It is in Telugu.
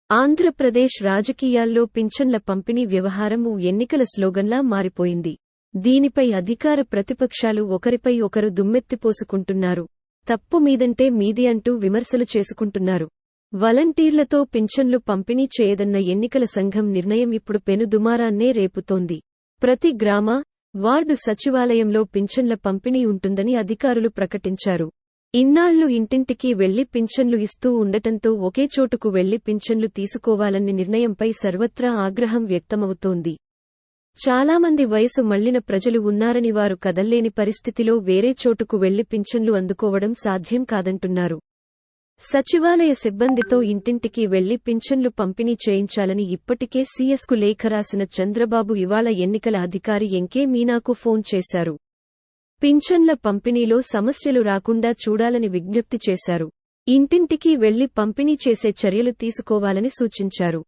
ఆంధ్రప్రదేశ్ రాజకీయాల్లో పింఛన్ల పంపిణీ వ్యవహారం ఎన్నికల స్లోగన్లా మారిపోయింది. దీనిపై అధికార ప్రతిపక్షాలు ఒకరిపై ఒకరు దుమ్మెత్తిపోసుకుంటున్నారు. తప్పు మీదంటే మీది అంటూ విమర్శలు చేసుకుంటున్నారు. వాలంటీర్లతో పింఛన్లు పంపిణీ చేయదన్న ఎన్నికల సంఘం నిర్ణయం ఇప్పుడు పెనుదుమారాన్నే రేపుతోంది. ప్రతి గ్రామ, వార్డు సచివాలయంలో పింఛన్ల పంపిణీ ఉంటుందని అధికారులు ప్రకటించారు. ఇన్నాళ్లు ఇంటింటికి వెళ్లి పింఛన్లు ఇస్తూ ఉండటంతో ఒకే చోటుకు వెళ్లి పింఛన్లు తీసుకోవాలన్న నిర్ణయంపై సర్వత్రా ఆగ్రహం వ్యక్తమవుతోంది. చాలామంది వయసు మళ్లిన ప్రజలు ఉన్నారని వారు కదల్లేని పరిస్థితిలో వేరే చోటుకు వెళ్లి పింఛన్లు అందుకోవడం సాధ్యం కాదంటున్నారు. సచివాలయ సిబ్బందితో ఇంటింటికి వెళ్లి పింఛన్లు పంపిణీ చేయించాలని ఇప్పటికే సీఎస్కు లేఖ రాసిన చంద్రబాబు ఇవాళ ఎన్నికల అధికారి ఎంకే మీనాకు ఫోన్ చేశారు. పింఛన్ల పంపిణీలో సమస్యలు రాకుండా చూడాలని విజ్ఞప్తి చేశారు. ఇంటింటికి వెళ్లి పంపిణీ చేసే చర్యలు తీసుకోవాలని సూచించారు.